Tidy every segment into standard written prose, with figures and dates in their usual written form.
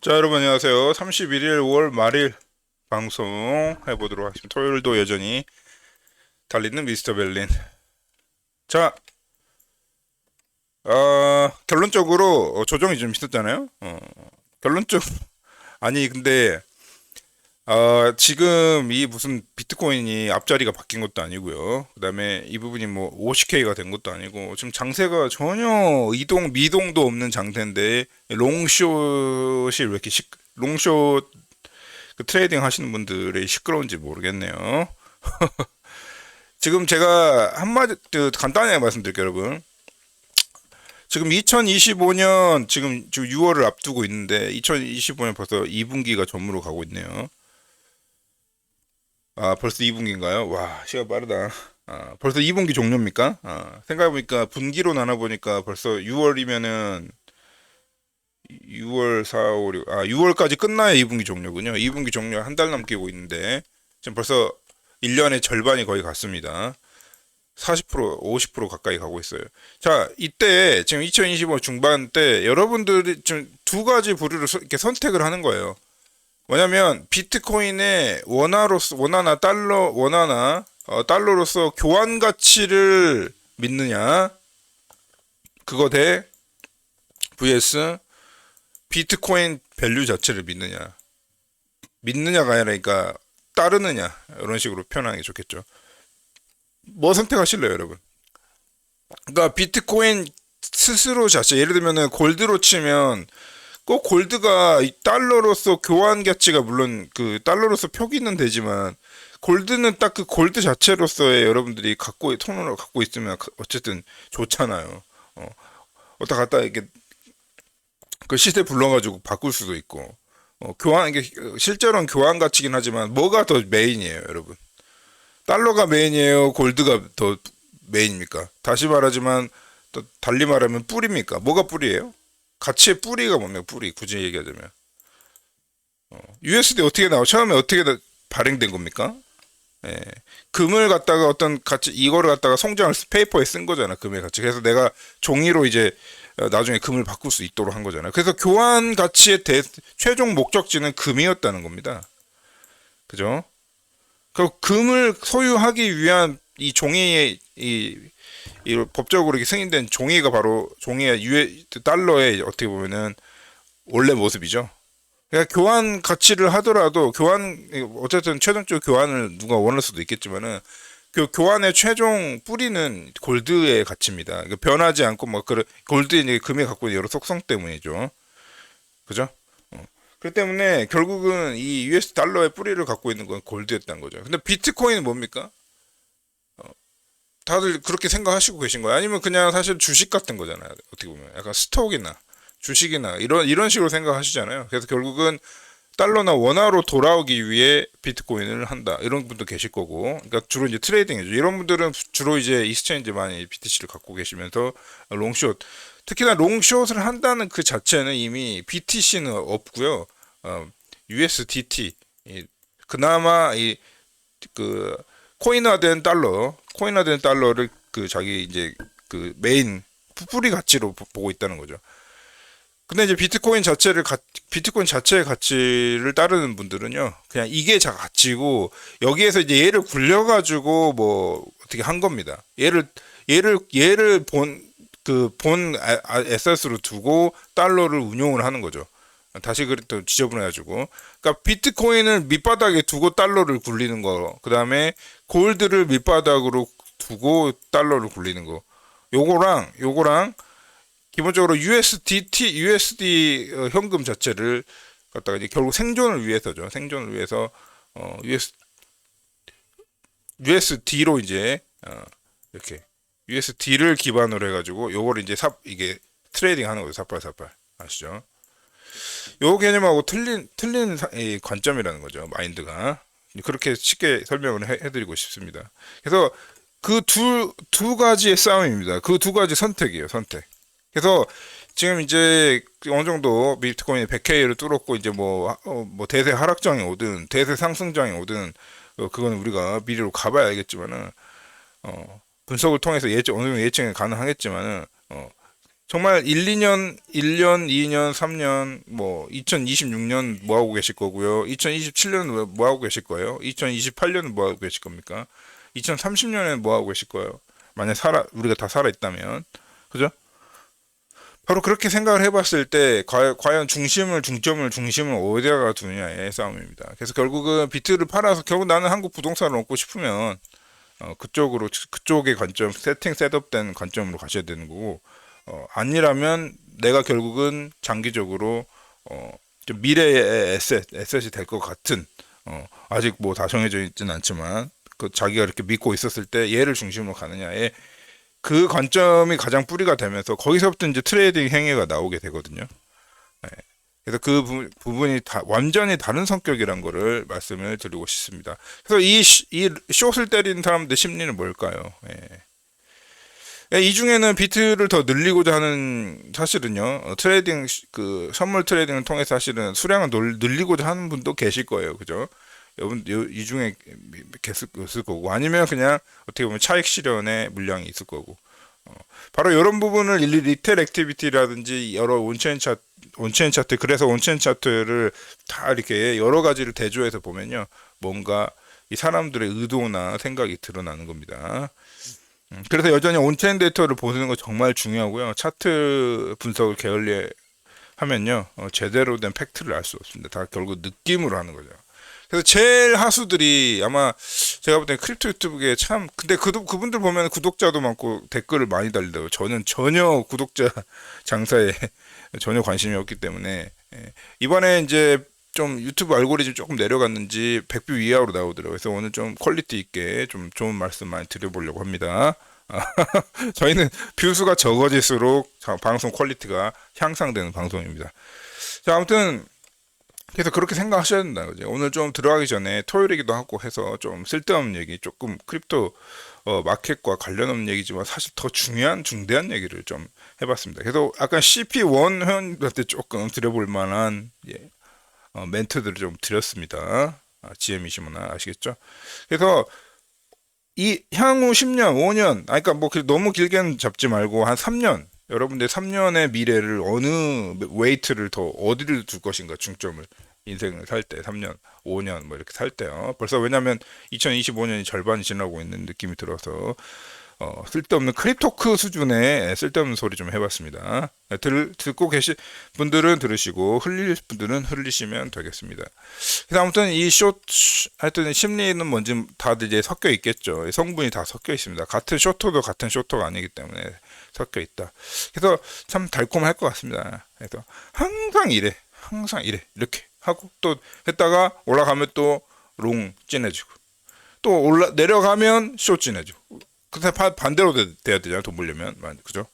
자, 여러분 안녕하세요. 31일 5월 말일 방송 해보도록 하겠습니다. 토요일도 여전히 달리는 미스터 berlin. 자, 결론적으로 조정이 좀 있었잖아요. 결론적 아니 근데 지금 이 무슨 비트코인이 앞자리가 바뀐 것도 아니고요. 그다음에 이 부분이 뭐 50K가 된 것도 아니고 지금 장세가 전혀 이동 미동도 없는 장세인데 롱숏이 왜 이렇게 롱숏 그 트레이딩 하시는 분들이 시끄러운지 모르겠네요. 지금 제가 한마디 간단하게 말씀드릴게요, 여러분. 지금 2025년 지금 6월을 앞두고 있는데 2025년 벌써 2분기가 전무로 가고 있네요. 아, 벌써 2분기인가요? 와, 시간 빠르다. 벌써 2분기 종료입니까? 생각해보니까 분기로 나눠보니까 벌써 6월이면은 6월, 4, 5, 6, 6월까지 끝나야 2분기 종료군요. 2분기 종료 한 달 남기고 있는데 지금 벌써 1년의 절반이 거의 갔습니다. 40%, 50% 가까이 가고 있어요. 자, 이때 지금 2025 중반 때 여러분들이 좀 두 가지 부류를 이렇게 선택을 하는 거예요. 뭐냐면 비트코인의 원화나 달러로서 교환 가치를 믿느냐, 그거 대 vs 비트코인 밸류 자체를 믿느냐가 아니라 그러니까 따르느냐, 이런 식으로 표현하는 게 좋겠죠. 뭐 선택하실래요, 여러분? 그러니까 비트코인 스스로 자체, 예를 들면은 골드로 치면 꼭 골드가 이 달러로서 교환 가치가 물론 그 달러로서 표기는 되지만 골드는 딱 그 골드 자체로서의 여러분들이 통로를 갖고 있으면 어쨌든 좋잖아요. 어, 어디다 갖다 이렇게 그 시세 불러가지고 바꿀 수도 있고, 이게 실제로는 교환 가치긴 하지만 뭐가 더 메인이에요, 여러분? 달러가 메인이에요, 골드가 더 메인입니까? 다시 말하지만 또 달리 말하면 뿌리입니까? 뭐가 뿌리예요? 가치의 뿌리가 뭡니까? 뿌리, 굳이 얘기하자면 USD 어떻게 처음에 어떻게 발행된 겁니까? 예. 금을 갖다가 어떤 가치, 이거를 갖다가 송장을 페이퍼에 쓴 거잖아, 금의 가치. 그래서 내가 종이로 이제 나중에 금을 바꿀 수 있도록 한 거잖아요. 그래서 교환 가치의 최종 목적지는 금이었다는 겁니다. 그죠? 그 금을 소유하기 위한 이 종이의 이 법적으로 이렇게 승인된 종이가 바로 종이의 달러의 어떻게 보면은 원래 모습이죠. 그러니까 교환 가치를 하더라도 어쨌든 최종적 교환을 누가 원할 수도 있겠지만은 그 교환의 최종 뿌리는 골드의 가치입니다. 그러니까 변하지 않고 뭐 골드의 이제 금이 갖고 있는 여러 속성 때문이죠. 그죠? 그렇기 때문에 결국은 이 US 달러의 뿌리를 갖고 있는 건 골드였다는 거죠. 근데 비트코인은 뭡니까? 다들 그렇게 생각하시고 계신 거예요? 아니면 그냥 사실 주식 같은 거잖아요. 어떻게 보면 약간 스톡이나 주식이나 이런 식으로 생각하시잖아요. 그래서 결국은 달러나 원화로 돌아오기 위해 비트코인을 한다. 이런 분도 계실 거고. 그러니까 주로 이제 트레이딩이죠. 이런 분들은 주로 이제 익스체인지 많이 BTC를 갖고 계시면서 롱숏, 특히나 롱숏을 한다는 그 자체는 이미 BTC는 없고요. USDT, 그나마 그 코인화된 달러를 그 자기 이제 그 메인 뿌리 가치로 보고 있다는 거죠. 근데 이제 비트코인 자체의 가치를 따르는 분들은요, 그냥 이게 자 가치고 여기에서 이제 얘를 굴려가지고 뭐 어떻게 한 겁니다. 얘를 본 에셋으로 두고 달러를 운용을 하는 거죠. 다시 또 지저분해가지고. 그러니까 비트코인을 밑바닥에 두고 달러를 굴리는 거, 그 다음에 골드를 밑바닥으로 두고 달러를 굴리는 거. 요거랑 기본적으로 USD 현금 자체를 갖다가 이제 결국 생존을 위해서죠. 생존을 위해서 USD로 이제 이렇게 USD를 기반으로 해가지고 요거를 이제 이게 트레이딩 하는 거죠. 삽발삽발 아시죠? 요 개념하고 틀린 관점이라는 거죠. 마인드가 그렇게 쉽게 설명을 해드리고 싶습니다. 그래서 그 두 가지의 싸움입니다. 그 두 가지 선택이에요. 선택. 그래서 지금 이제 어느 정도 비트코인이 100K를 뚫었고 이제 뭐 대세 하락장이 오든 대세 상승장이 오든 그건 우리가 미래로 가봐야 알겠지만은 분석을 통해서 어느 정도 예측이 가능하겠지만은 정말 1년, 2년, 3년, 뭐 2026년 뭐 하고 계실 거고요. 2027년은 뭐 하고 계실 거예요? 2028년은 뭐 하고 계실 겁니까? 2030년에는 뭐 하고 계실 거예요? 만약 우리가 다 살아 있다면, 그죠? 바로 그렇게 생각을 해봤을 때 과연 중점을 어디다가 두느냐의 싸움입니다. 그래서 결국은 비트를 팔아서 결국 나는 한국 부동산을 얻고 싶으면 그쪽의 관점, 셋업된 관점으로 가셔야 되는 거고, 아니라면 내가 결국은 장기적으로 좀 미래의 에셋이 될 것 같은, 아직 뭐 다 정해져 있지는 않지만 그 자기가 이렇게 믿고 있었을 때 얘를 중심으로 가느냐에 그 관점이 가장 뿌리가 되면서 거기서부터 이제 트레이딩 행위가 나오게 되거든요. 네. 그래서 그 부분이 완전히 다른 성격이란 거를 말씀을 드리고 싶습니다. 그래서 이 숏을 때리는 사람들 심리는 뭘까요? 이 중에는 비트를 더 늘리고자 하는, 사실은요, 트레이딩, 선물 트레이딩을 통해서 사실은 수량을 늘리고자 하는 분도 계실 거예요. 그죠? 여러분, 이 중에 있을 거고, 아니면 그냥 어떻게 보면 차익 실현의 물량이 있을 거고, 바로 이런 부분을 리테일 액티비티라든지 여러 온체인 차트, 그래서 온체인 차트를 다 이렇게 여러 가지를 대조해서 보면요, 뭔가 이 사람들의 의도나 생각이 드러나는 겁니다. 그래서 여전히 온체인 데이터를 보는 거 정말 중요하고요. 차트 분석을 게을리 하면요, 제대로 된 팩트를 알 수 없습니다. 다 결국 느낌으로 하는 거죠. 그래서 제일 하수들이 아마 제가 볼 때 크립토 유튜브에 참, 근데 그분들 보면 구독자도 많고 댓글을 많이 달리더라고요. 저는 전혀 구독자 장사에 전혀 관심이 없기 때문에, 이번에 이제 좀 유튜브 알고리즘 조금 내려갔는지 100뷰 이하로 나오더라고요. 그래서 오늘 좀 퀄리티 있게 좀 좋은 말씀 많이 드려보려고 합니다. 저희는 뷰수가 적어질수록 방송 퀄리티가 향상되는 방송입니다. 자, 아무튼 그래서 그렇게 생각하셔야 된다, 그죠? 오늘 좀 들어가기 전에 토요일이기도 하고 해서 좀 쓸데없는 얘기, 조금 크립토 마켓과 관련 없는 얘기지만 사실 더 중대한 얘기를 좀 해봤습니다. 그래서 아까 CP1 회원들한테 조금 드려볼 만한 멘트들을 좀 드렸습니다. GM이시면 아시겠죠? 그래서 이 향후 10년, 5년, 그러니까 뭐 너무 길게는 잡지 말고 한 3년, 여러분들 3년의 미래를 어느 웨이트를 더 어디를 둘 것인가, 중점을 인생을 살 때 3년, 5년 뭐 이렇게 살 때요. 벌써 왜냐면 2025년이 절반이 지나고 있는 느낌이 들어서 쓸데없는 크립토크 수준의 쓸데없는 소리 좀 해봤습니다. 듣고 계신 분들은 들으시고 흘릴 분들은 흘리시면 되겠습니다. 그래서 아무튼 하여튼 심리는 뭔지 다들 이제 섞여 있겠죠. 성분이 다 섞여 있습니다. 같은 쇼터가 아니기 때문에 섞여 있다. 그래서 참 달콤할 것 같습니다. 그래서 항상 이래 이렇게 하고 또 했다가 올라가면 또 롱 진해지고 또 내려가면 숏 진해지고. 근데 반대로 돼야 되잖아요. 돈 벌려면. 그죠?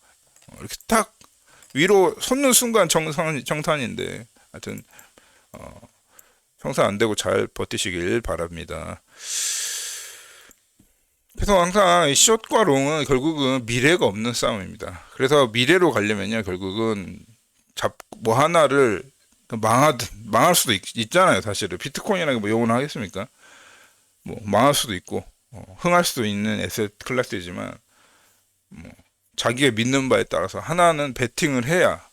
이렇게 딱 위로 솟는 순간 정산인데, 하여튼, 정산 안 되고 잘 버티시길 바랍니다. 그래서 항상 숏과 롱은 결국은 미래가 없는 싸움입니다. 그래서 미래로 가려면요, 결국은 뭐 하나를 망할 수도 있잖아요. 사실은. 비트코인이라는 뭐 용어는 하겠습니까? 뭐, 망할 수도 있고, 흥할 수도 있는 에셋 클래스이지만 뭐 자기가 믿는 바에 따라서 하나는 베팅을 해야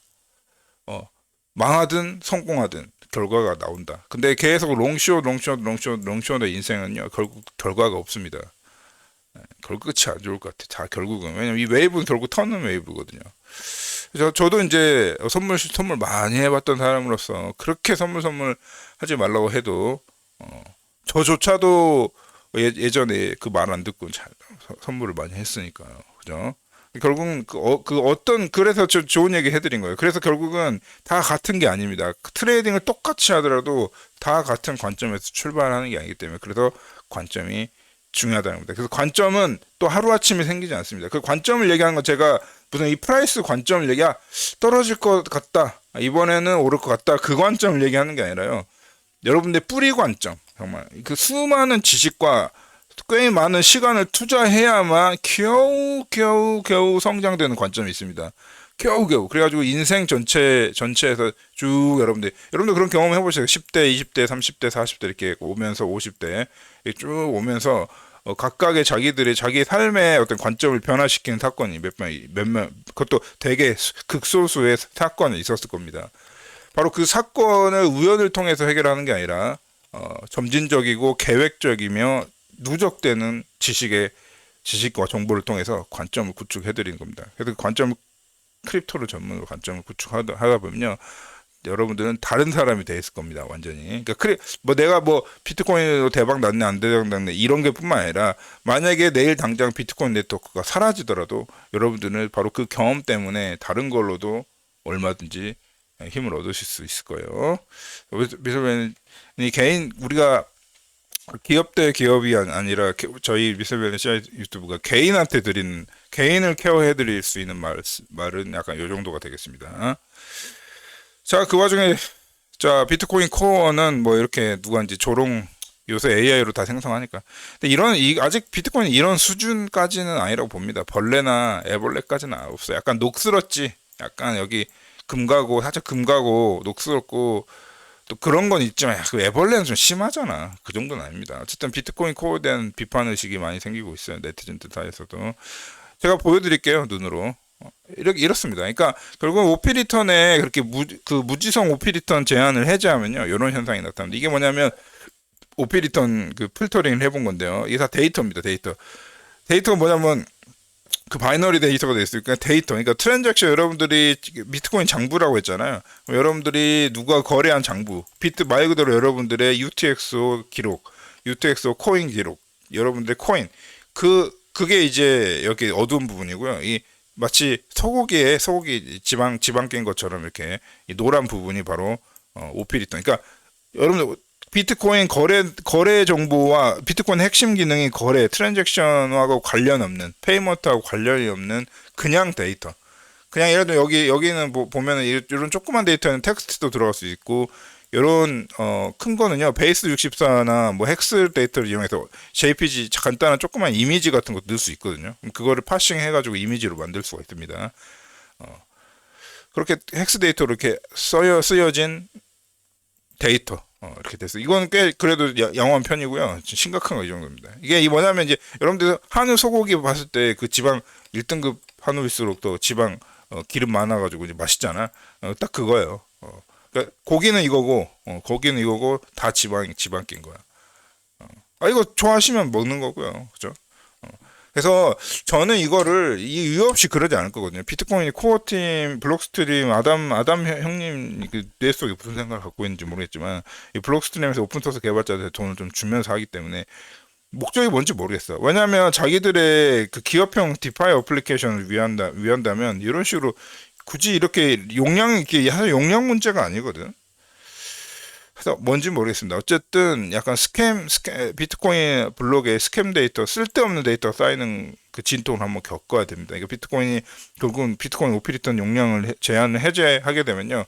망하든 성공하든 결과가 나온다. 근데 계속 롱쇼의 인생은요, 결국 결과가 없습니다. 결국 끝이 안 좋을 것 같아. 자, 결국은 왜냐면 이 웨이브는 결국 터는 웨이브거든요. 그래서 저도 이제 선물 많이 해봤던 사람으로서 그렇게 선물 하지 말라고 해도 저조차도 예전에 그 말 안 듣고 선물을 많이 했으니까요. 그죠? 결국은 그래서 저 좋은 얘기 해드린 거예요. 그래서 결국은 다 같은 게 아닙니다. 트레이딩을 똑같이 하더라도 다 같은 관점에서 출발하는 게 아니기 때문에, 그래서 관점이 중요하다는 겁니다. 그래서 관점은 또 하루아침에 생기지 않습니다. 그 관점을 얘기하는 건 제가 무슨 이 프라이스 관점을 떨어질 것 같다, 이번에는 오를 것 같다, 그 관점을 얘기하는 게 아니라요. 여러분들 뿌리 관점, 정말 그 수많은 지식과 꽤 많은 시간을 투자해야만 겨우 성장되는 관점이 있습니다. 겨우. 그래가지고 인생 전체에서 쭉 여러분들 그런 경험 해보세요. 10대, 20대, 30대, 40대 이렇게 오면서 50대 쭉 오면서 각각의 자기들의 자기 삶의 어떤 관점을 변화시키는 사건이 몇몇 그것도 되게 극소수의 사건이 있었을 겁니다. 바로 그 사건을 우연을 통해서 해결하는 게 아니라 점진적이고 계획적이며 누적되는 지식과 정보를 통해서 관점을 구축해드리는 겁니다. 그래서 그 관점을 크립토를 전문으로 관점을 구축하다 보면요, 여러분들은 다른 사람이 돼 있을 겁니다. 완전히. 그러니까 뭐 내가 뭐 비트코인으로 대박 났네 안 대박 났네 이런 게 뿐만 아니라 만약에 내일 당장 비트코인 네트워크가 사라지더라도 여러분들은 바로 그 경험 때문에 다른 걸로도 얼마든지 힘을 얻으실 수 있을 거예요. 미술배는 개인 우리가 기업 대 기업이 아니라 저희 미술배는 유튜브가 개인한테 드리는 개인을 케어해 드릴 수 있는 말은 약간 요 정도가 되겠습니다. 자, 그 와중에 자 비트코인 코어는 뭐 이렇게 누가 이제 조롱 요새 AI로 다 생성하니까. 근데 아직 비트코인 이런 수준까지는 아니라고 봅니다. 벌레나 애벌레까지는 없어요. 약간 녹슬었지. 약간 여기 살짝 금가고 녹슬었고 또 그런 건 있지만 그 애벌레는 좀 심하잖아. 그 정도는 아닙니다. 어쨌든 비트코인 코어에 대한 비판 의식이 많이 생기고 있어요. 네티즌들 사이에서도. 제가 보여드릴게요. 눈으로. 이렇습니다. 그러니까 결국 오피 리턴에 그렇게 무지성 오피 리턴 제한을 해제하면요 이런 현상이 나타납니다. 이게 뭐냐면 오피 리턴 그 필터링을 해본 건데요. 이게 다 데이터입니다. 데이터가 뭐냐면 그 바이너리 데이터가 되어 있으니까 데이터. 그러니까 트랜잭션 여러분들이 비트코인 장부라고 했잖아요. 여러분들이 누가 거래한 장부, 비트 말 그대로 여러분들의 UTXO 기록, UTXO 코인 기록, 여러분들의 코인 그게 이제 여기 어두운 부분이고요. 마치 소고기 지방 깬 것처럼 이렇게 이 노란 부분이 바로 오피 리턴. 그러니까 여러분들 비트코인 거래 정보와 비트코인 핵심 기능이 트랜잭션하고 관련 없는 페이먼트하고 관련이 없는 그냥 데이터. 그냥 예를 들어 여기는 보면은 이런 조그만 데이터는 텍스트도 들어갈 수 있고 이런 큰 거는요 베이스 64나 뭐 헥스 데이터를 이용해서 JPG 간단한 조그만 이미지 같은 거 넣을 수 있거든요. 그럼 그거를 파싱 해가지고 이미지로 만들 수가 있습니다. 그렇게 헥스 데이터로 이렇게 쓰여진 데이터 이렇게 됐어. 이건 꽤 그래도 양호한 편이고요. 심각한 거 이 정도입니다. 이게 뭐냐면 이제 여러분들 한우 소고기 봤을 때 그 지방 1등급 한우일수록 더 지방 기름 많아가지고 이제 맛있잖아. 딱 그거예요. 그러니까 고기는 이거고 다 지방 낀 거야. 이거 좋아하시면 먹는 거고요. 그죠? 그래서 저는 이거를 이유 없이 그러지 않을 거거든요. 비트코인 코어팀 블록스트림 아담 형님 그 뇌 속에 무슨 생각을 갖고 있는지 모르겠지만 이 블록스트림에서 오픈소스 개발자들 돈을 좀 주면서 하기 때문에 목적이 뭔지 모르겠어. 왜냐하면 자기들의 그 기업형 디파이 어플리케이션을 위한다면 이런 식으로 굳이 이렇게 이게 사실 용량 문제가 아니거든. 그래서 뭔지 모르겠습니다. 어쨌든 약간 비트코인 블록에 스캠 데이터, 쓸데없는 데이터 쌓이는 그 진통을 한번 겪어야 됩니다. 이거 결국은 비트코인 오피 리턴 용량을 해제하게 되면요.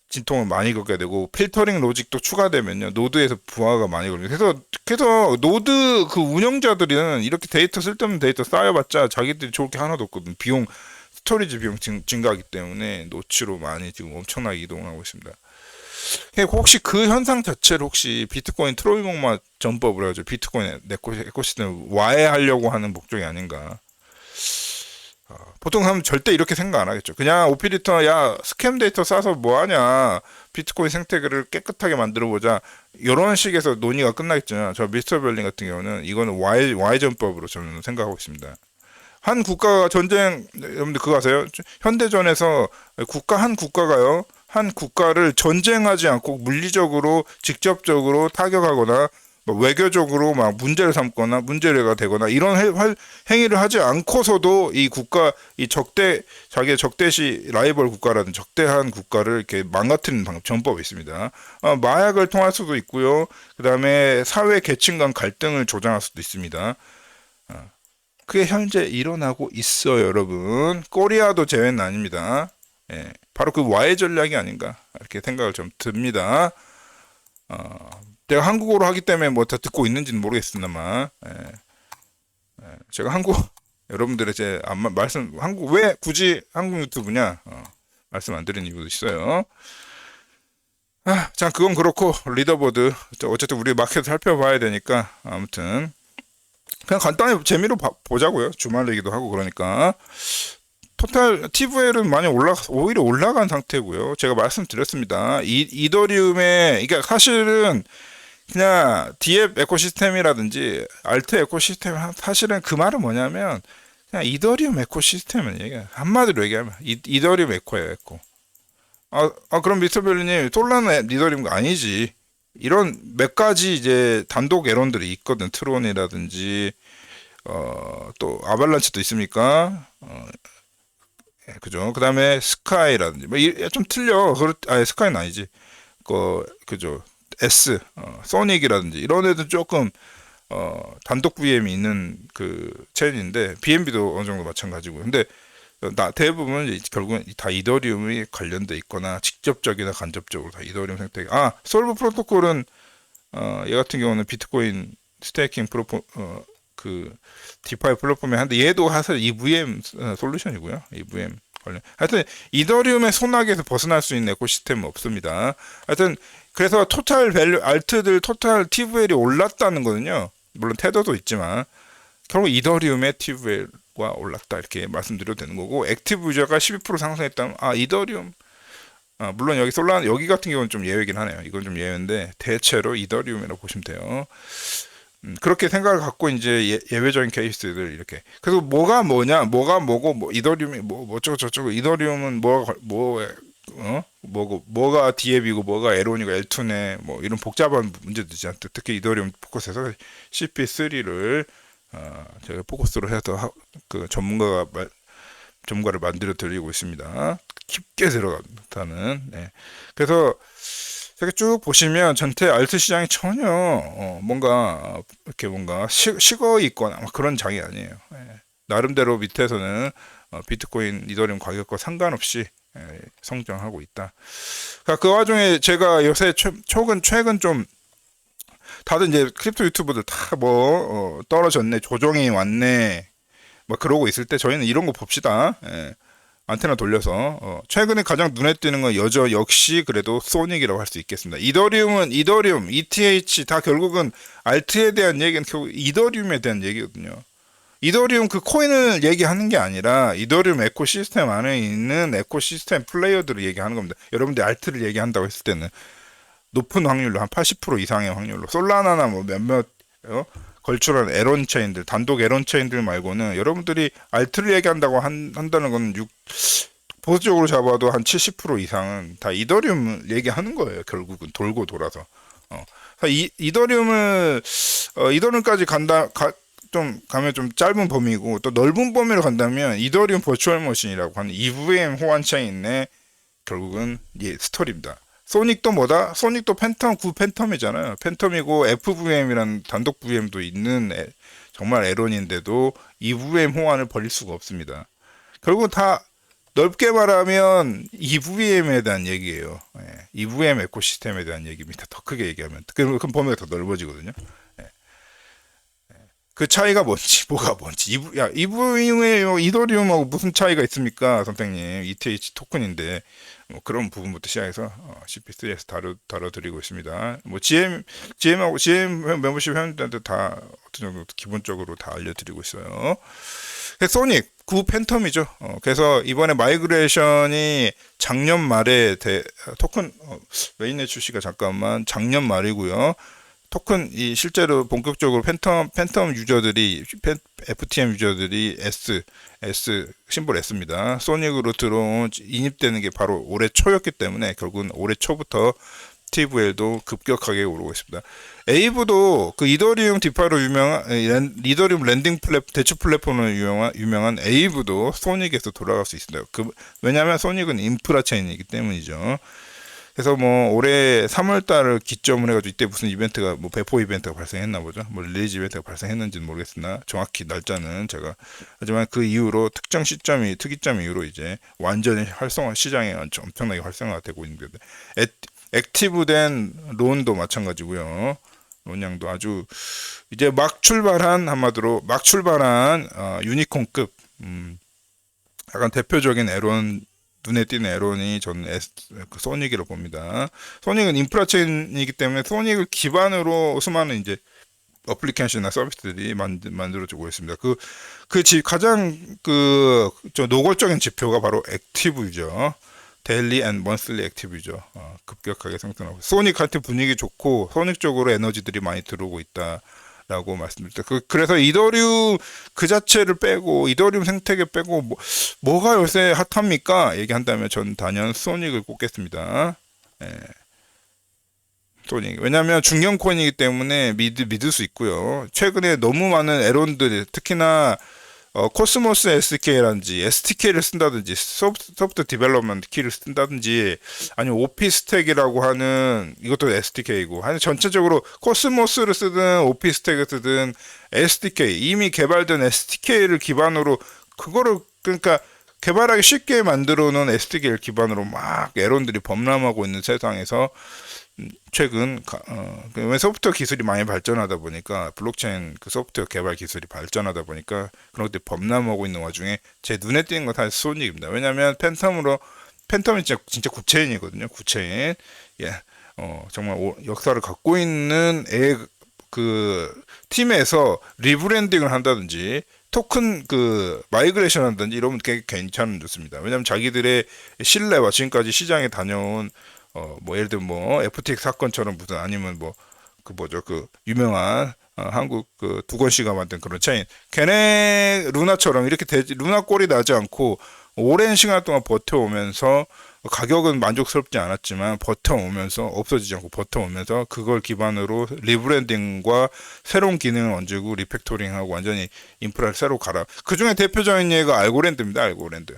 진통을 많이 겪게 되고 필터링 로직도 추가되면요. 노드에서 부하가 많이 걸립니다. 그래서 노드 그 운영자들은 이렇게 쓸데없는 데이터 쌓여봤자 자기들이 좋을 게 하나도 없거든. 스토리지 비용 증가하기 때문에 노치로 많이 지금 엄청나게 이동하고 있습니다. 혹시 그 현상 자체를 비트코인 트로이목마 전법을 해가지고 비트코인 에코시스템을 와해하려고 하는 목적이 아닌가. 보통 하면 절대 이렇게 생각 안 하겠죠. 그냥 오피 리턴 스캠 데이터 싸서 뭐하냐, 비트코인 생태계를 깨끗하게 만들어보자, 이런 식에서 논의가 끝나겠죠. 저 미스터 별링 같은 경우는 이거는 와해 전법으로 저는 생각하고 있습니다. 한 국가가 여러분들 그거 아세요? 현대전에서 한 국가가요, 한 국가를 전쟁하지 않고 물리적으로 직접적으로 타격하거나 외교적으로 막 문제를 삼거나 문제가 되거나 이런 행위를 하지 않고서도 자기의 적대시 라이벌 국가라든 적대한 국가를 이렇게 망가뜨리는 전법이 있습니다. 마약을 통할 수도 있고요. 그 다음에 사회 계층 간 갈등을 조장할 수도 있습니다. 그게 현재 일어나고 있어요, 여러분. 코리아도 제외는 아닙니다. 예, 바로 그 와해 전략이 아닌가 이렇게 생각을 좀 듭니다. 제가 한국어로 하기 때문에 뭐 다 듣고 있는지는 모르겠습니다만, 제가 여러분들의 왜 굳이 한국 유튜브냐 말씀 안 드리는 이유도 있어요. 자, 그건 그렇고 리더보드 어쨌든 우리 마켓 살펴봐야 되니까 아무튼 그냥 간단히 재미로 보자고요. 주말 얘기도 하고 그러니까. 토탈 TVL은 많이 오히려 올라간 상태고요. 제가 말씀드렸습니다. 이더리움의, 그러니까 사실은 그냥 DF 에코시스템이라든지 알트 에코시스템, 사실은 그 말은 뭐냐면 그냥 이더리움 에코시스템은 얘기야. 한마디로 얘기하면 이더리움 에코예요, 에코. 그럼 미스터 벨리님 솔라는 이더리움가 아니지. 이런 몇 가지 이제 단독 에런들이 있거든. 트론이라든지 또 아발란치도 있습니까? 그죠. 그 다음에 스카이라든지 좀 틀려. 스카이는 아니지. 그죠. 소닉이라든지 이런 애들 조금 단독 VM이 있는 그 체인인데 BNB도 어느 정도 마찬가지고. 근데 대부분 결국은 다 이더리움이 관련돼 있거나 직접적이나 간접적으로 다 이더리움 생태. 솔브 프로토콜은 얘 같은 경우는 비트코인 스테이킹 그 디파이 플랫폼에 한데 얘도 사실 EVM 솔루션이고요. EVM 관련. 하여튼 이더리움의 소나기에서 벗어날 수 있는 에코시스템은 없습니다. 하여튼 그래서 토탈 밸류 알트들 토탈 TVL이 올랐다는 거는요. 물론 테더도 있지만 결국 이더리움의 TVL과 올랐다 이렇게 말씀드려도 되는 거고 액티브 유저가 12% 상승했다면 이더리움 물론 여기 솔라 여기 같은 경우는 좀 예외긴 하네요. 이건 좀 예외인데 대체로 이더리움이라고 보시면 돼요. 그렇게 생각을 갖고 이제 예외적인 케이스들 이렇게. 그래서 뭐가 뭐냐, 뭐가 뭐고, 뭐 이더리움이 뭐 어쩌고 저쩌고. 이더리움은 뭐가 디앱이고 뭐가 에론이고 L2네 뭐 이런 복잡한 문제들이지. 특히 이더리움 포커스에서 CP3를 제가 포커스로 해서 그 전문가를 만들어 드리고 있습니다. 깊게 들어간다는. 네. 그래서 이렇게 쭉 보시면 전체 알트 시장이 전혀 뭔가 식어 있거나 그런 장이 아니에요. 나름대로 밑에서는 비트코인, 이더리움 가격과 상관없이 성장하고 있다. 그러니까 그 와중에 제가 요새 최근 좀 다들 이제 크립토 유튜버들 다 떨어졌네, 조정이 왔네, 그러고 있을 때 저희는 이런 거 봅시다. 안테나 돌려서 최근에 가장 눈에 띄는 건 역시 그래도 소닉이라고 할 수 있겠습니다. 이더리움, ETH 다 결국은 알트에 대한 얘기는 결국 이더리움에 대한 얘기거든요. 이더리움 그 코인을 얘기하는 게 아니라 이더리움 에코시스템 안에 있는 에코시스템 플레이어들을 얘기하는 겁니다. 여러분들 알트를 얘기한다고 했을 때는 높은 확률로 한 80% 이상의 확률로 솔라나나 몇몇 걸출한 에런 체인들, 단독 에런 체인들 말고는 여러분들이 알트를 얘기한다고 한다는 건 보수적으로 잡아도 한 70% 이상은 다 이더리움 얘기하는 거예요. 결국은 돌고 돌아서. 이더리움까지 좀 가면 좀 짧은 범위고 또 넓은 범위로 간다면 이더리움 버추얼 머신이라고 하는 EVM 호환 체인의 결국은 스토리입니다. 소닉도 뭐다? 소닉도 구 팬텀이잖아요. 팬텀이고 FVM이라는 단독 VM도 있는 정말 에런인데도 EVM 호환을 벌릴 수가 없습니다. 결국 다 넓게 말하면 EVM에 대한 얘기예요. EVM 에코시스템에 대한 얘기입니다. 더 크게 얘기하면 그럼 범위가 더 넓어지거든요. 그 차이가 뭐가 뭔지. EVM의 이더리움하고 무슨 차이가 있습니까, 선생님? ETH 토큰인데. 그런 부분부터 시작해서 CP3에서 다뤄드리고 있습니다. GM 멤버십 회원들한테 다 어떤 정도 기본적으로 다 알려드리고 있어요. 소닉 구 팬텀이죠. 그래서 이번에 마이그레이션이 작년 말에 토큰 메인넷 출시가 잠깐만 작년 말이고요. 토큰 실제로 본격적으로 팬텀 유저들이 FTM 유저들이 S 심볼 S입니다. 소닉으로 인입되는 게 바로 올해 초였기 때문에 결국은 올해 초부터 TVL도 급격하게 오르고 있습니다. 에이브도 그 이더리움 디파이로 유명한 이더리움 랜딩 대출 플랫폼으로 유명한 에이브도 소닉에서 돌아갈 수 있습니다. 왜냐하면 소닉은 인프라 체인이기 때문이죠. 그래서 올해 3월달을 기점으로 해가지고 이때 무슨 이벤트가 배포 이벤트가 발생했나 보죠. 릴리즈 이벤트가 발생했는지는 모르겠으나 정확히 날짜는 제가 하지만 그 이후로 특이점 이후로 이제 완전히 시장이 엄청나게 활성화가 되고 있는데 액티브된 론도 마찬가지고요. 론양도 아주 이제 한마디로 막 출발한 유니콘급 약간 대표적인 에론 눈에 띄는 에론이 저는 소닉이라고 봅니다. 소닉은 인프라 체인이기 때문에 소닉을 기반으로 수많은 이제 어플리케이션이나 서비스들이 만들어지고 있습니다. 가장 저 노골적인 지표가 바로 액티브죠. 데일리 앤 먼슬리 액티브죠. 급격하게 상승하고 소닉 같은 분위기 좋고 소닉 쪽으로 에너지들이 많이 들어오고 있다라고 말씀드립니다. 그래서 이더리움 그 자체를 빼고 이더리움 생태계 빼고 뭐가 요새 핫합니까? 얘기한다면 전 단연 소닉을 꼽겠습니다. 예. 소닉. 왜냐하면 중견 코인이기 때문에 믿을 수 있고요. 최근에 너무 많은 에론들, 특히나 코스모스 SDK라든지 SDK를 쓴다든지 소프트 디벨롭먼트 키를 쓴다든지 아니면 오피스텍이라고 하는 이것도 SDK이고 아니 전체적으로 코스모스를 쓰든 오피스텍을 쓰든 SDK 이미 개발된 SDK를 기반으로 그거를 그러니까 개발하기 쉽게 만들어 놓은 SDK를 기반으로 막 에론들이 범람하고 있는 세상에서 최근 소프트웨어 기술이 많이 발전하다 보니까 블록체인 그 소프트웨어 개발 기술이 발전하다 보니까 그런 것들이 범람하고 있는 와중에 제 눈에 띄는 건 사실 소닉입니다. 왜냐하면 팬텀이 진짜 구체인이거든요. 구체인. 예. 정말 역사를 갖고 있는 그 팀에서 리브랜딩을 한다든지 토큰 마이그레이션 한다든지 이러면 되게 괜찮은 좋습니다. 왜냐하면 자기들의 신뢰와 지금까지 시장에 다녀온 예를 들면 FTX 사건처럼 무슨 아니면 유명한 한국 두건 씨가 만든 그런 체인 걔네 루나처럼 이렇게 루나 꼴이 나지 않고 오랜 시간 동안 버텨오면서 가격은 만족스럽지 않았지만 버텨오면서 없어지지 않고 버텨오면서 그걸 기반으로 리브랜딩과 새로운 기능을 얹고 리팩토링하고 완전히 인프라를 새로 갈아. 그 중에 대표적인 예가 알고랜드입니다. 알고랜드.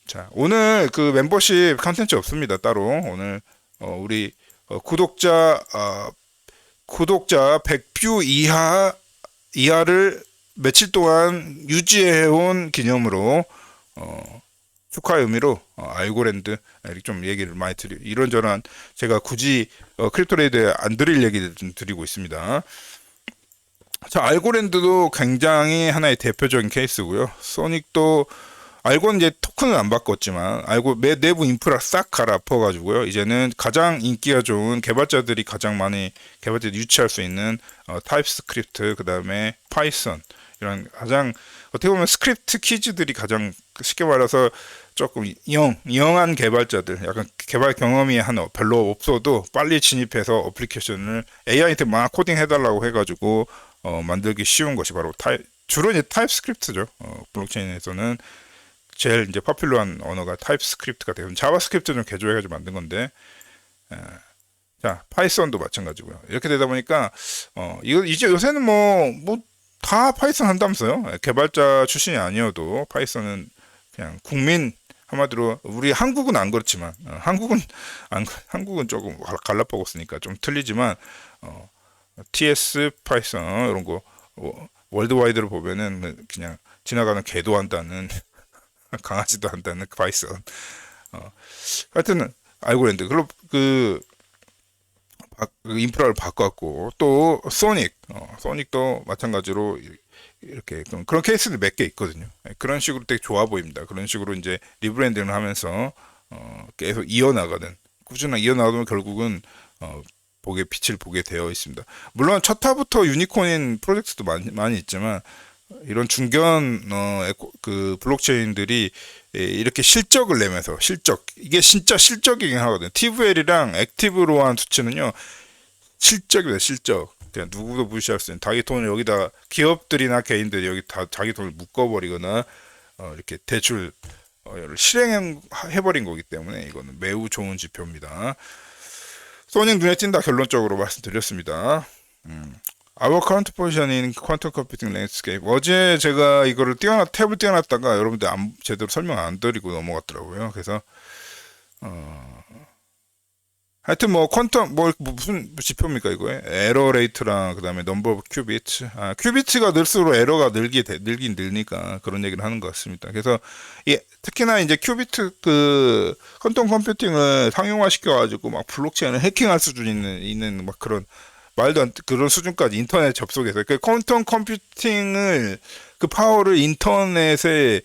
자, 오늘 그 멤버십 컨텐츠 없습니다. 따로 오늘 우리 구독자 100뷰 이하를 며칠 동안 유지해온 기념으로 축하의 의미로 알고랜드 이렇게 좀 얘기를 많이 이런저런 제가 굳이 크립토레이드에 안 드릴 얘기를 좀 드리고 있습니다. 자, 알고랜드도 굉장히 하나의 대표적인 케이스고요. 소닉도 알고는 이제 토큰을 안 바꿨지만 알고 내부 인프라 싹 갈아엎어가지고요. 이제는 가장 인기가 좋은 개발자들이 가장 많이 유치할 수 있는 타입스크립트 그 다음에 파이썬 이런 가장 어떻게 보면 스크립트 키즈들이 가장 쉽게 말해서 조금 영한 개발자들 약간 개발 경험이 별로 없어도 빨리 진입해서 어플리케이션을 AI한테 막 코딩 해달라고 해가지고 만들기 쉬운 것이 바로 주로 이제 타입스크립트죠. 블록체인에서는 제일 이제 퍼퓰러한 언어가 타입스크립트가 되고 자바스크립트 좀 개조해가지고 만든 건데, 자 파이썬도 마찬가지고요. 이렇게 되다 보니까 이제 요새는 다 파이썬 한다면서요. 개발자 출신이 아니어도 파이썬은 그냥 국민 한마디로 우리 한국은 안 그렇지만 한국은 조금 갈라먹었으니까 좀 틀리지만 TS 파이썬 이런 거 월드와이드로 보면은 그냥 지나가는 개도 한다는 강아지도 한다는 파이썬. 하여튼 알고랜드 그 인프라를 바꿨고 또 소닉도 마찬가지로 이렇게 그런 케이스들 몇 개 있거든요. 그런 식으로 되게 좋아 보입니다. 그런 식으로 이제 리브랜딩을 하면서 계속 꾸준하게 이어나가면 결국은 빛을 보게 되어 있습니다. 물론 첫 타부터 유니콘인 프로젝트도 많이 있지만 이런 중견 그 블록체인들이 이렇게 실적을 내면서 이게 진짜 실적이긴 하거든요. TVL이랑 액티브로 한 수치는요 실적입니다. 실적. 그냥 누구도 무시할 수 있는 자기 돈을 여기다 기업들이나 개인들이 여기 다 자기 돈을 묶어버리거나 이렇게 대출 실행해버린 거기 때문에 이거는 매우 좋은 지표입니다. 소닉 눈에 띈다 결론적으로 말씀드렸습니다. Our current position in quantum computing landscape. 어제 제가 이거를 탭을 띄워놨다가 여러분들 제대로 설명 안 드리고 넘어갔더라고요. 그래서 하여튼 퀀텀 무슨 지표입니까 이거에? 에러 레이트랑 그다음에 넘버 오브 큐비트. 큐비트가 늘수록 에러가 늘긴 늘니까 그런 얘기를 하는 것 같습니다. 그래서 특히나 이제 큐비트 퀀텀 컴퓨팅을 상용화 시켜가지고 막 블록체인을 해킹할 수준 있는 막 그런 말도 안 그런 수준까지 인터넷 접속해서 퀀텀 컴퓨팅을 파워를 인터넷에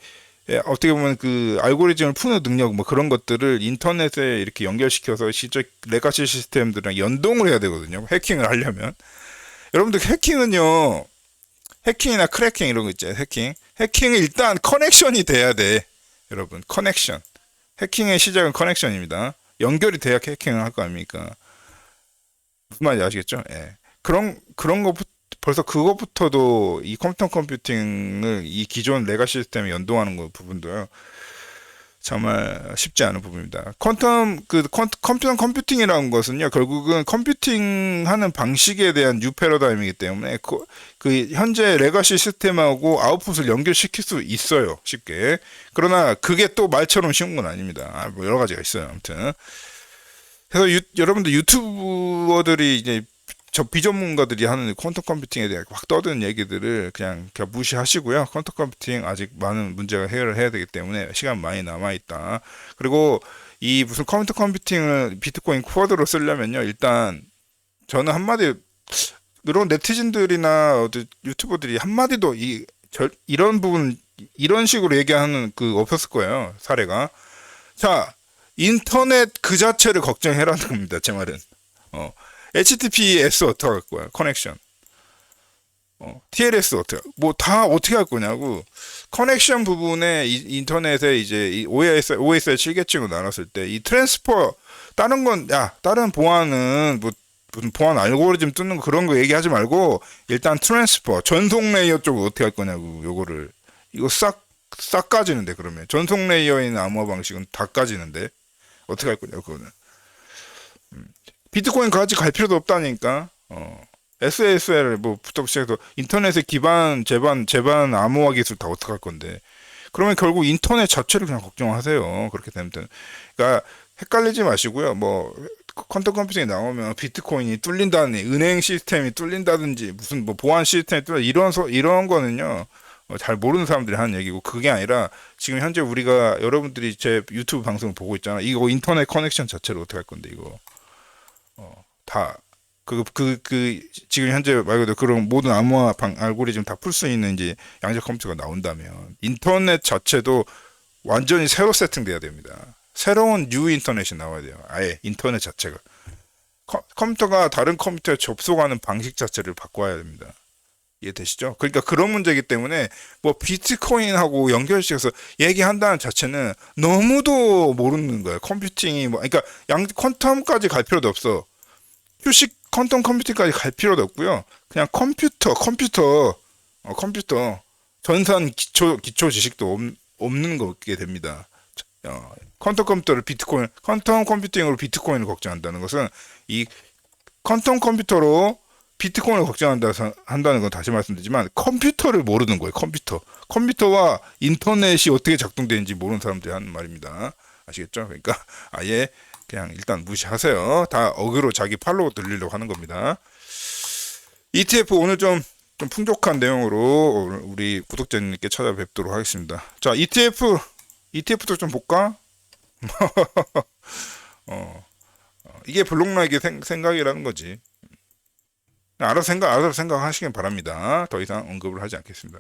어떻게 보면 알고리즘을 푸는 능력 그런 것들을 인터넷에 이렇게 연결시켜서 실제 레가시 시스템들이랑 연동을 해야 되거든요. 해킹을 하려면 여러분들 해킹은요, 해킹이나 크래킹 이런 거 있잖아요. 해킹은 일단 커넥션이 돼야 돼. 여러분, 커넥션. 해킹의 시작은 커넥션입니다. 연결이 돼야 해킹을 할 거 아닙니까? 무슨 말인지 아시겠죠? 예. 그런 거 벌써 그것부터도 이 컴퓨터 컴퓨팅을 이 기존 레가 시스템에 연동하는 거 부분도요. 정말 쉽지 않은 부분입니다. 컴퓨터 컴퓨팅이라는 것은요, 결국은 컴퓨팅하는 방식에 대한 뉴 패러다임이기 때문에 현재 레가시 시스템하고 아웃풋을 연결시킬 수 있어요, 쉽게. 그러나 그게 또 말처럼 쉬운 건 아닙니다. 뭐 여러 가지가 있어요, 아무튼. 그래서 여러분들 유튜버들이 이제 비전문가들이 하는 퀀텀 컴퓨팅에 대해 확 떠드는 얘기들을 그냥 무시하시고요. 퀀텀 컴퓨팅 아직 많은 문제가 해결을 해야 되기 때문에 시간 많이 남아있다. 그리고 이 무슨 컴퓨터 컴퓨팅을 비트코인 코어드로 쓰려면요. 일단 저는 한마디, 이런 네티즌들이나 유튜버들이 한마디도 이런 부분, 이런 식으로 얘기하는 없었을 거예요. 사례가. 자, 인터넷 그 자체를 걱정해라는 겁니다. 제 말은. HTTPS 어떻게 할 거야? 커넥션. TLS 뭐 다 어떻게 할 거냐고. 커넥션 부분에 인터넷에 이제 이 OSI 7계층으로 나눴을 때 이 트랜스퍼, 다른 보안은 뭐 무슨 보안 알고리즘 뜯는 거 그런 거 얘기하지 말고 일단 트랜스퍼, 전송 레이어 쪽을 어떻게 할 거냐고. 요거를. 이거 싹 까지는데, 그러면. 전송 레이어에 있는 암호화 방식은 다 까지는데. 어떻게 할 거냐고, 그거는. 비트코인까지 갈 필요도 없다니까. SASL 뭐부터 시작해서 인터넷의 기반 제반 암호화 기술 다 어떻게 할 건데. 그러면 결국 인터넷 자체를 그냥 걱정하세요. 그렇게 되면. 그러니까 헷갈리지 마시고요. 뭐 퀀텀 컴퓨팅이 나오면 비트코인이 뚫린다니, 은행 시스템이 뚫린다든지 무슨 뭐 보안 시스템이 뚫려, 이런 거는요. 잘 모르는 사람들이 하는 얘기고, 그게 아니라 지금 현재 여러분들이 제 유튜브 방송을 보고 있잖아. 이거 인터넷 커넥션 자체를 어떻게 할 건데, 이거. 다, 지금 현재 말 그대로 그런 모든 암호화 알고리즘 다 풀 수 있는 이제 양자 컴퓨터가 나온다면, 인터넷 자체도 완전히 새로 세팅돼야 됩니다. 새로운 뉴 인터넷이 나와야 돼요. 아예 인터넷 자체가. 컴퓨터가 다른 컴퓨터에 접속하는 방식 자체를 바꿔야 됩니다. 이해되시죠? 그러니까 그런 문제이기 때문에 뭐 비트코인하고 연결시켜서 얘기한다는 자체는 너무도 모르는 거예요. 컴퓨팅이 그러니까 퀀텀까지 갈 필요도 없어. 휴식 퀀텀 컴퓨팅까지 갈 필요도 없고요. 그냥 컴퓨터 전산 기초 지식도 없는 거게 됩니다. 퀀텀 컴퓨팅으로 비트코인을 걱정한다는 것은 이 퀀텀 컴퓨터로 비트코인을 걱정한다는 건 다시 말씀드리지만 컴퓨터를 모르는 거예요. 컴퓨터와 인터넷이 어떻게 작동되는지 모르는 사람들이 하는 말입니다. 아시겠죠? 그러니까 아예 그냥 일단 무시하세요. 다 어그로 자기 팔로우 들리려고 하는 겁니다. ETF 오늘 좀 풍족한 내용으로 우리 구독자님께 찾아뵙도록 하겠습니다. 자, ETF도 좀 볼까? 이게 블록락의 생각이라는 거지. 알아서 생각하시길 바랍니다. 더 이상 언급을 하지 않겠습니다.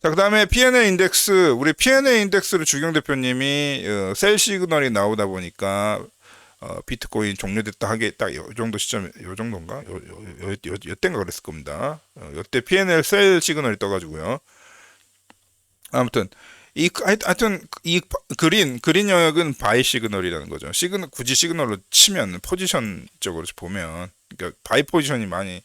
자, 그 다음에 P&L 인덱스. 우리 P&L 인덱스를 주경 대표님이 셀 시그널이 나오다 보니까 비트코인 종료됐다 하게 딱 요 정도 시점, 요 정도인가? 요때인가 그랬을 겁니다. 요때 P&L 셀 시그널이 떠가지고요. 아무튼 하여튼 이 그린 영역은 바이 시그널이라는 거죠. 굳이 시그널로 치면 포지션적으로 보면, 그러니까 바이 포지션이 많이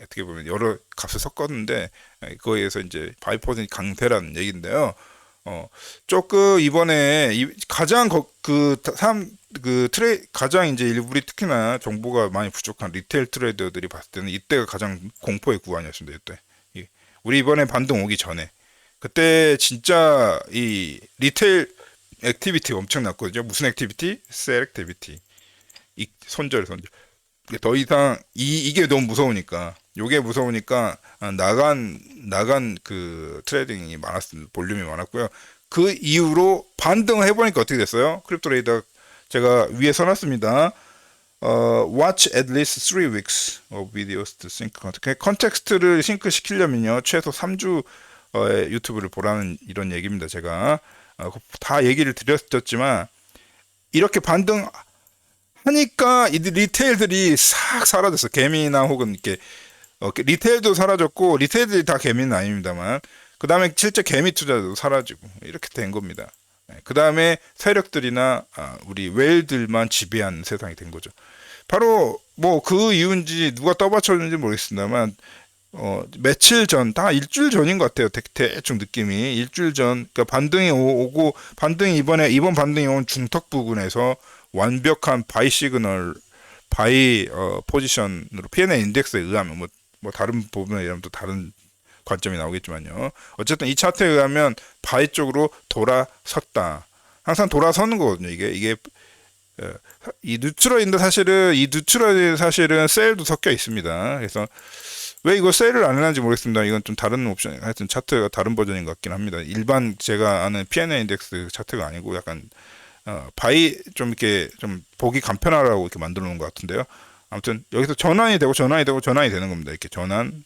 어떻게 보면 여러 값을 섞었는데, 그거에 의해서 이제 바이 포지션이 강세라는 얘기인데요. 조금 이번에 가장 가장 이제 우리 특히나 정보가 많이 부족한 리테일 트레이더들이 봤을 때는 이때가 가장 공포의 구간이었습니다. 이때 우리 이번에 반등 오기 전에, 그때 진짜 이 리테일 액티비티가 엄청났거든요. 무슨 액티비티? 셀 액티비티. 손절. 더 이상 이게 너무 무서우니까, 요게 무서우니까 나간 그 트레이딩이 많았습니다. 볼륨이 많았고요. 그 이후로 반등을 해보니까 어떻게 됐어요? 크립토레이더 제가 위에 써놨습니다. Watch at least 3 weeks of videos to sync context. 컨텍스트를 싱크 시키려면요, 최소 3주 유튜브를 보라는 이런 얘기입니다. 제가 다 얘기를 드렸었지만, 이렇게 반등하니까 이 리테일들이 싹 사라졌어. 개미나 혹은 이렇게 리테일도 사라졌고 리테일들이 다 개미는 아닙니다만 그 다음에 실제 개미 투자도 사라지고 이렇게 된 겁니다. 그 다음에 세력들이나 우리 웨일들만 지배하는 세상이 된 거죠. 바로 뭐 그 이유인지 누가 떠받쳤는지 모르겠습니다만 며칠 전, 다 일주일 전인 것 같아요. 대충 느낌이 일주일 전, 그러니까 반등이 오고 반등이 이번 반등이 온 중턱 부근에서 완벽한 바이 시그널, 바이 포지션으로 P&L 인덱스에 의하면 뭐 다른 부분에 의하면 또 다른 관점이 나오겠지만요. 어쨌든 이 차트에 의하면 바이 쪽으로 돌아섰다. 항상 돌아서는 거거든요. 이게 이 뉴트럴인데 사실은 이 뉴트럴에 사실은 셀도 섞여 있습니다. 그래서 왜 이거 셀을 안 해놨는지 모르겠습니다. 이건 좀 다른 옵션, 하여튼 차트가 다른 버전인 것 같긴 합니다. 일반 제가 아는 P&L 인덱스 차트가 아니고 약간 바이 좀 이렇게 좀 보기 간편하라고 이렇게 만들어 놓은 것 같은데요. 아무튼 여기서 전환이 되고 전환이 되고 전환이 되는 겁니다. 이렇게 전환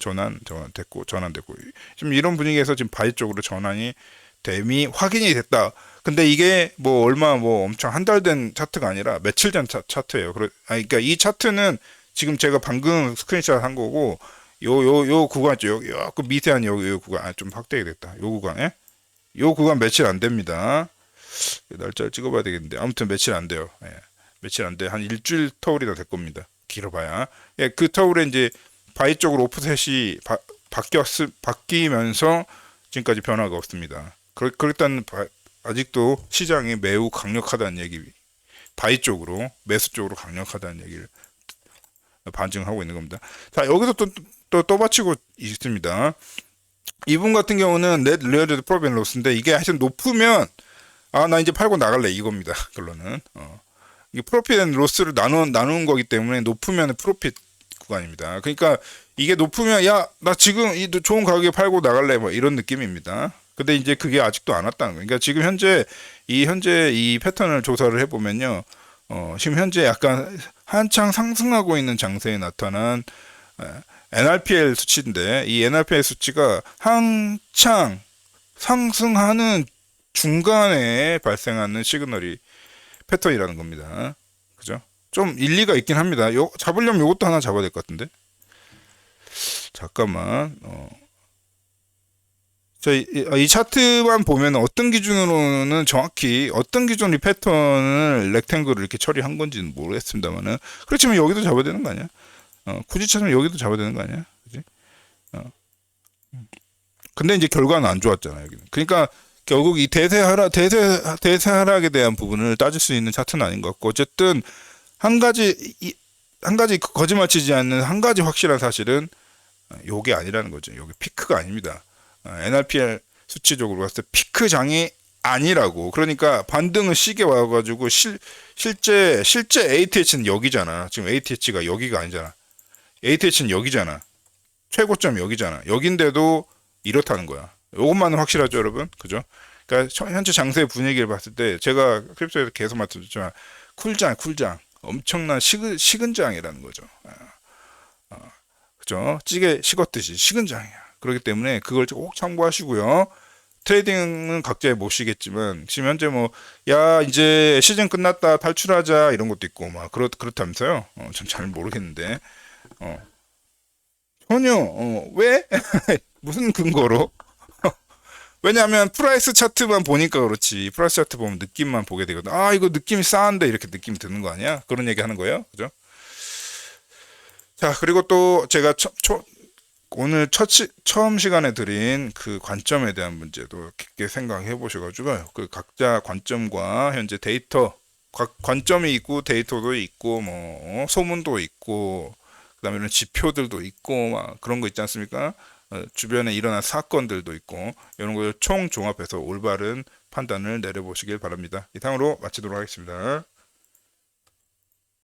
됐고 전환됐고 지금 이런 분위기에서 지금 바이 쪽으로 전환이 됨이 확인이 됐다. 근데 이게 뭐 얼마 뭐 엄청 한 달 된 차트가 아니라 며칠 전 차트예요. 그러니까 이 차트는 지금 제가 방금 스크린샷 한 거고 요 구간 있죠. 그 미세한 요 구간 좀 확대가 됐다. 요 구간에 요 구간 며칠 안 됩니다. 날짜를 찍어봐야 되겠는데 아무튼 며칠 안 돼요. 예, 며칠 안 돼. 한 일주일 터울이나 될 겁니다. 길어봐야. 예, 그 터울에 이제 바이 쪽으로 오프셋이 바뀌면서 지금까지 변화가 없습니다. 그렇다는 아직도 시장이 매우 강력하다는 얘기, 바이 쪽으로 매수 쪽으로 강력하다는 얘기를 반증하고 있는 겁니다. 자, 여기서 또 떠받치고 있습니다. 이분 같은 경우는 넷 리얼드 프로핏 로스인데 이게 하여튼 높으면 나 이제 팔고 나갈래 이겁니다. 결론은 이게 프로핏 앤 로스를 나누는 거기 때문에 높으면 프로핏 구간입니다. 그러니까 이게 높으면 야 나 지금 이 좋은 가격에 팔고 나갈래 뭐 이런 느낌입니다. 근데 이제 그게 아직도 안 왔다는 거예요. 그러니까 지금 현재 이 패턴을 조사를 해보면요, 지금 현재 약간 한창 상승하고 있는 장세에 나타난 NRPL 수치인데 이 NRPL 수치가 한창 상승하는 중간에 발생하는 시그널이 패턴이라는 겁니다. 그죠? 좀 일리가 있긴 합니다. 잡으려면 이것도 하나 잡아야 될 것 같은데. 잠깐만. 이 차트만 보면 어떤 기준으로는 정확히 어떤 기준으로 이 패턴을 렉탱글을 이렇게 처리한 건지는 모르겠습니다만은 그렇지만 여기도 잡아야 되는 거 아니야? 굳이 찾으면 여기도 잡아야 되는 거 아니야? 그지? 근데 이제 결과는 안 좋았잖아 여기는. 그러니까 결국 이 대세 하락에 대한 부분을 따질 수 있는 차트는 아닌 것 같고 어쨌든 한 가지 거짓말 치지 않는 한 가지 확실한 사실은 요게 아니라는 거죠. 요게 피크가 아닙니다. NRPL 수치적으로 봤을 때 피크 장이 아니라고. 그러니까 반등은 시게 와가지고 실제 ATH는 여기잖아. 지금 ATH가 여기가 아니잖아. ATH는 여기잖아. 최고점 여기잖아. 여긴데도 이렇다는 거야. 요것만은 확실하죠, 여러분. 그죠? 그러니까 현재 장세 분위기를 봤을 때 제가 크립토에서 계속 말씀드렸지만 쿨장 엄청난 식은장이라는 거죠. 그죠? 찌개 식었듯이 식은장이야. 그렇기 때문에 그걸 꼭 참고하시고요. 트레이딩은 각자의 몫이겠지만 지금 현재 야 이제 시즌 끝났다 탈출하자 이런 것도 있고 막 그렇다면서요. 전 잘 모르겠는데 전혀 왜 무슨 근거로? 왜냐하면 프라이스 차트만 보니까 그렇지. 프라이스 차트 보면 느낌만 보게 되거든. 이거 느낌이 싸한데 이렇게 느낌이 드는 거 아니야? 그런 얘기 하는 거예요. 그죠? 자, 그리고 또 제가 오늘 처음 시간에 드린 그 관점에 대한 문제도 깊게 생각해 보셔가지고 그 각자 관점과 현재 데이터 관점이 있고 데이터도 있고 소문도 있고 그다음에 이런 지표들도 있고 막 그런 거 있지 않습니까? 주변에 일어난 사건들도 있고 이런 걸 총 종합해서 올바른 판단을 내려보시길 바랍니다. 이상으로 마치도록 하겠습니다.